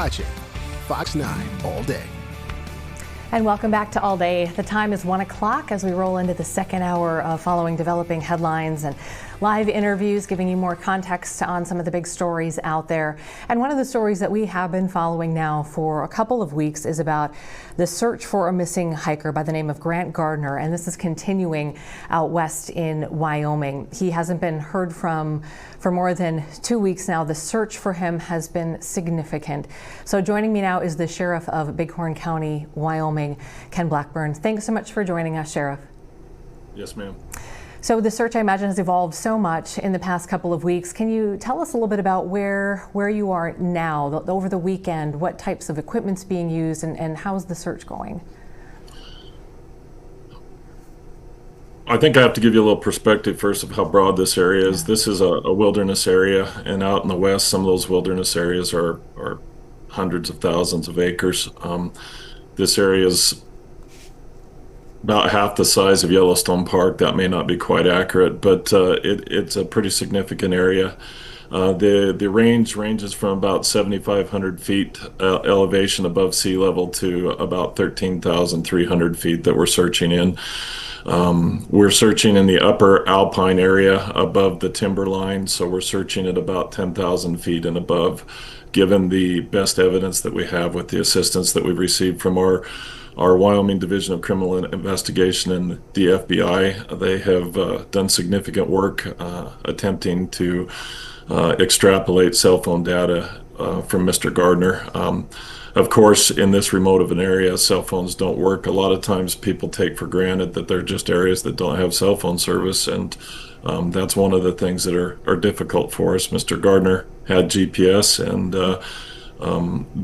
watching Fox 9 All Day. And welcome back to All Day. The time is 1 o'clock as we roll into the second hour of following developing headlines and live interviews, giving you more context on some of the big stories out there. And one of the stories that we have been following now for a couple of weeks is about the search for a missing hiker by the name of Grant Gardner. And this is continuing out west in Wyoming. He hasn't been heard from for more than 2 weeks now. The search for him has been significant. So joining me now is the Sheriff of Bighorn County, Wyoming, Ken Blackburn. Thanks so much for joining us, Sheriff. Yes, ma'am. So the search, I imagine, has evolved so much in the past couple of weeks. Can you tell us a little bit about where you are now, over the weekend, what types of equipment's being used, and how's the search going? I think I have to give you a little perspective first of how broad this area is. This is a wilderness area, and out in the west, some of those wilderness areas are hundreds of thousands of acres. This area is about half the size of Yellowstone Park. That may not be quite accurate, but it's a pretty significant area. The range ranges from about 7,500 feet elevation above sea level to about 13,300 feet that we're searching in. We're searching in the upper alpine area above the timberline, so we're searching at about 10,000 feet and above, given the best evidence that we have with the assistance that we've received from our Wyoming Division of Criminal Investigation and the FBI. They have done significant work attempting to extrapolate cell phone data from Mr. Gardner. Of course, in this remote of an area, cell phones don't work. A lot of times people take for granted that they're just areas that don't have cell phone service, and that's one of the things that are difficult for us. Mr. Gardner had GPS, and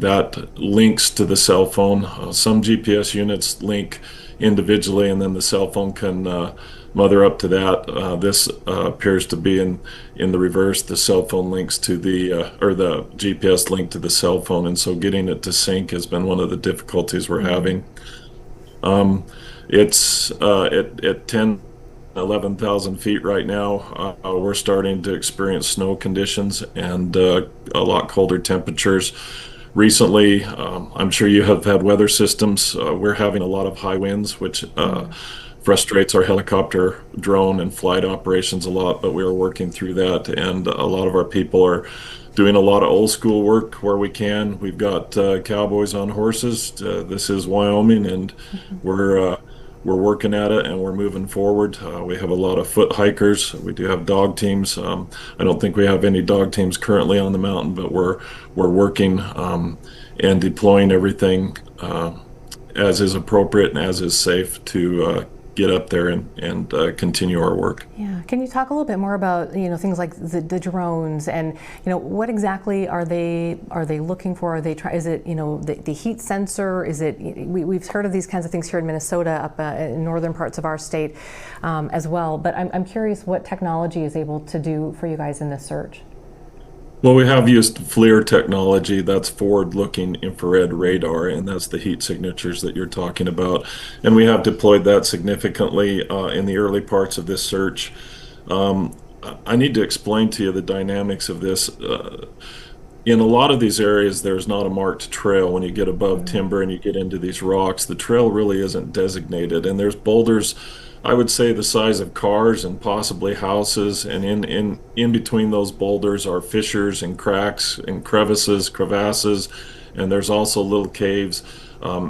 that links to the cell phone. Some GPS units link individually, and then the cell phone can mother up to that. This appears to be in the reverse. The cell phone links to the GPS link to the cell phone, and so getting it to sync has been one of the difficulties we're having. It's at 10, 11,000 feet right now. We're starting to experience snow conditions and a lot colder temperatures. Recently, I'm sure you have had weather systems. We're having a lot of high winds, which frustrates our helicopter, drone, and flight operations a lot, but we are working through that, and a lot of our people are doing a lot of old school work where we can. We've got cowboys on horses. This is Wyoming, and we're working at it, and we're moving forward. We have a lot of foot hikers. We do have dog teams. I don't think we have any dog teams currently on the mountain, but we're working and deploying everything as is appropriate and as is safe to get up there and continue our work. Yeah, can you talk a little bit more about things like the drones, and what exactly are they looking for? Are they is it the heat sensor? Is it we've heard of these kinds of things here in Minnesota, up in northern parts of our state as well. But I'm curious what technology is able to do for you guys in this search. Well, we have used FLIR technology. That's forward-looking infrared radar, and that's the heat signatures that you're talking about. And we have deployed that significantly in the early parts of this search. I need to explain to you the dynamics of this. In a lot of these areas, there's not a marked trail. When you get above timber and you get into these rocks, the trail really isn't designated, and there's boulders, I would say, the size of cars and possibly houses, and in between those boulders are fissures and cracks and crevasses, and there's also little caves.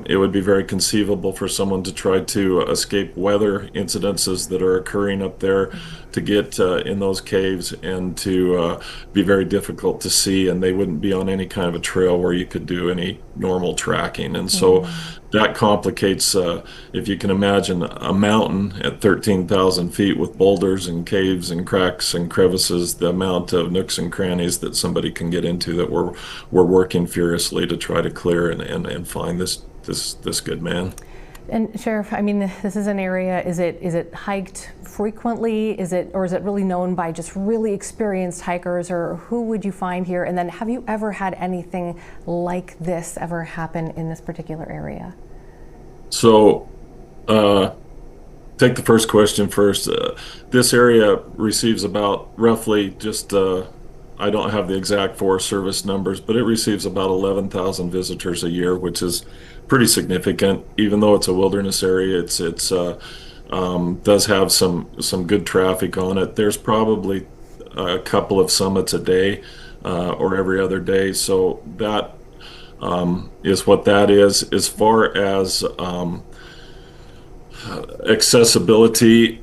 It would be very conceivable for someone to try to escape weather incidences that are occurring up there, to get in those caves, and to be very difficult to see, and they wouldn't be on any kind of a trail where you could do any normal tracking. And so that complicates, if you can imagine a mountain at 13,000 feet with boulders and caves and cracks and crevices, the amount of nooks and crannies that somebody can get into that we're working furiously to try to clear and find this good man. And Sheriff, I mean, this is an area, is it hiked frequently? Or is it really known by just really experienced hikers, or who would you find here? And then have you ever had anything like this ever happen in this particular area? So, take the first question first. This area receives about roughly just I don't have the exact Forest Service numbers, but it receives about 11,000 visitors a year, which is pretty significant. Even though it's a wilderness area, it's does have some good traffic on it. There's probably a couple of summits a day or every other day, so that is what that is. As far as accessibility,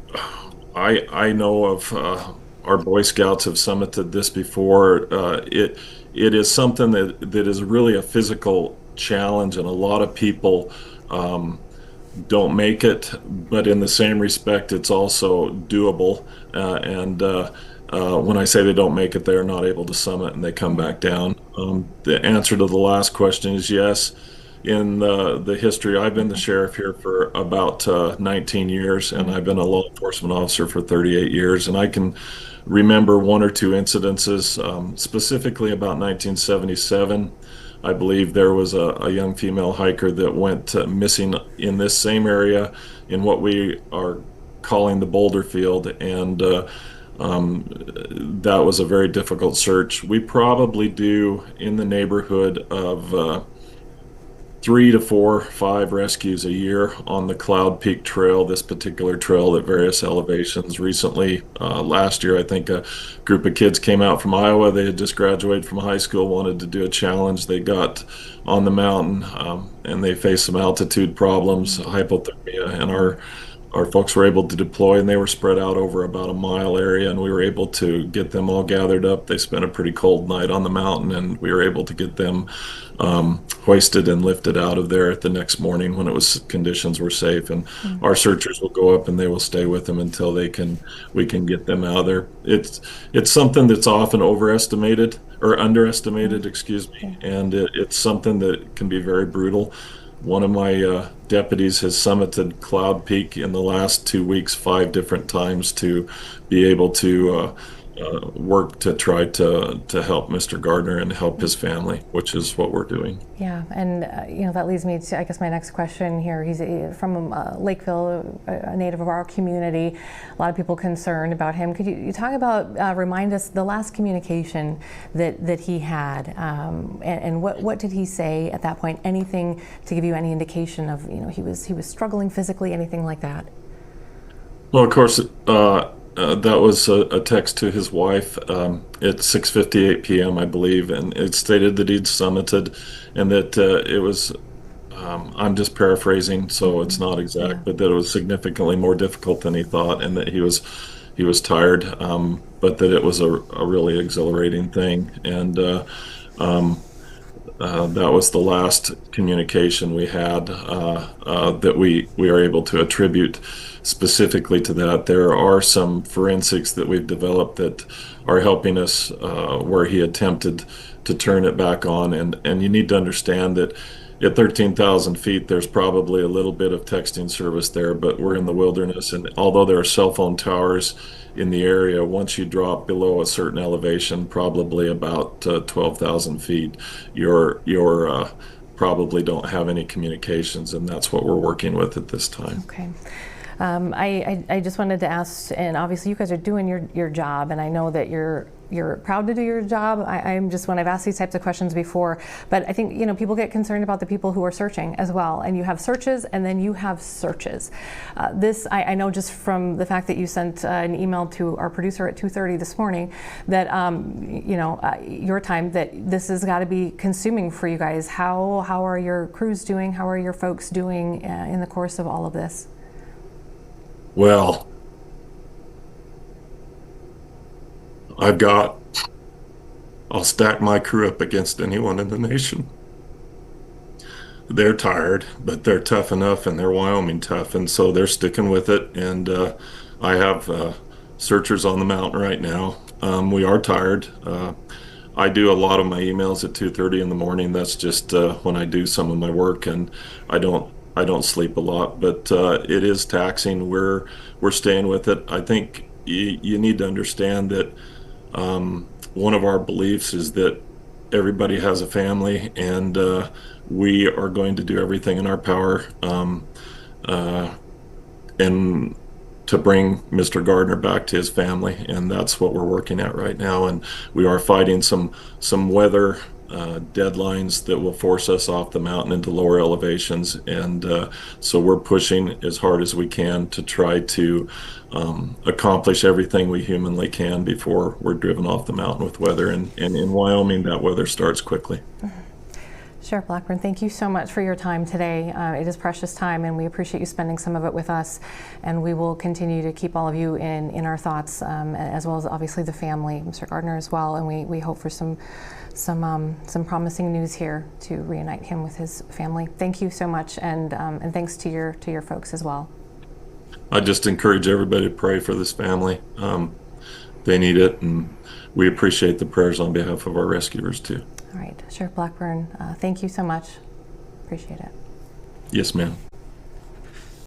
I know of our Boy Scouts have summited this before. It is something that is really a physical challenge, and a lot of people don't make it. But in the same respect, it's also doable. And when I say they don't make it, they're not able to summit and they come back down. The answer to the last question is yes. In the history, I've been the sheriff here for about 19 years, and I've been a law enforcement officer for 38 years. And I can remember one or two incidences, specifically about 1977. I believe there was a young female hiker that went missing in this same area in what we are calling the boulder field, and that was a very difficult search. We probably do in the neighborhood of 3 to 4, 5 rescues a year on the Cloud Peak Trail, this particular trail at various elevations. Recently, last year, I think a group of kids came out from Iowa. They had just graduated from high school, wanted to do a challenge. They got on the mountain and they faced some altitude problems, hypothermia, and our folks were able to deploy, and they were spread out over about a mile area, and we were able to get them all gathered up. They spent a pretty cold night on the mountain, and we were able to get them hoisted and lifted out of there the next morning when conditions were safe. And our searchers will go up and they will stay with them until we can get them out of there. It's something that's often overestimated or underestimated, excuse me, and it's something that can be very brutal. One of my deputies has summited Cloud Peak in the last 2 weeks 5 different times to be able to work to try to help Mr. Gardner and help his family, which is what we're doing. Yeah, and that leads me to, I guess, my next question here. He's from Lakeville, a native of our community. A lot of people concerned about him. Could you talk about, remind us, the last communication that he had, and what did he say at that point? Anything to give you any indication of, he was struggling physically, anything like that? Well, of course, that was a text to his wife at 6:58 p.m., I believe, and it stated that he'd summited and that it was, I'm just paraphrasing, so it's not exact, but that it was significantly more difficult than he thought, and that he was tired, but that it was a really exhilarating thing. And that was the last communication we had that we are able to attribute specifically to that. There are some forensics that we've developed that are helping us where he attempted to turn it back on. And you need to understand that at 13,000 feet, there's probably a little bit of texting service there, but we're in the wilderness. And although there are cell phone towers in the area, once you drop below a certain elevation, probably about 12,000 feet, you're probably don't have any communications, and that's what we're working with at this time. Okay. I just wanted to ask, and obviously you guys are doing your job, and I know that you're proud to do your job. I'm just, when I've asked these types of questions before, but I think people get concerned about the people who are searching as well, and you have searches and then you have searches. This I know just from the fact that you sent an email to our producer at 2:30 this morning that your time, that this has got to be consuming for you guys. How are your crews doing? How are your folks doing in the course of all of this? Well, I'll stack my crew up against anyone in the nation. They're tired, but they're tough enough, and they're Wyoming tough, and so they're sticking with it. And I have searchers on the mountain right now. We are tired. I do a lot of my emails at 2:30 in the morning. That's just when I do some of my work, and I don't sleep a lot, but it is taxing. We're staying with it. I think you need to understand that one of our beliefs is that everybody has a family, and we are going to do everything in our power. And to bring Mr. Gardner back to his family, and that's what we're working at right now. And we are fighting some weather deadlines that will force us off the mountain into lower elevations, and so we're pushing as hard as we can to try to accomplish everything we humanly can before we're driven off the mountain with weather. And in Wyoming, that weather starts quickly. Sheriff Blackburn, thank you so much for your time today. It is precious time, and we appreciate you spending some of it with us. And we will continue to keep all of you in our thoughts, as well as obviously the family, Mr. Gardner as well. And we hope for some promising news here to reunite him with his family. Thank you so much, and thanks to your folks as well. I just encourage everybody to pray for this family. They need it, and we appreciate the prayers on behalf of our rescuers too. All right, Sheriff Blackburn, thank you so much. Appreciate it. Yes, ma'am.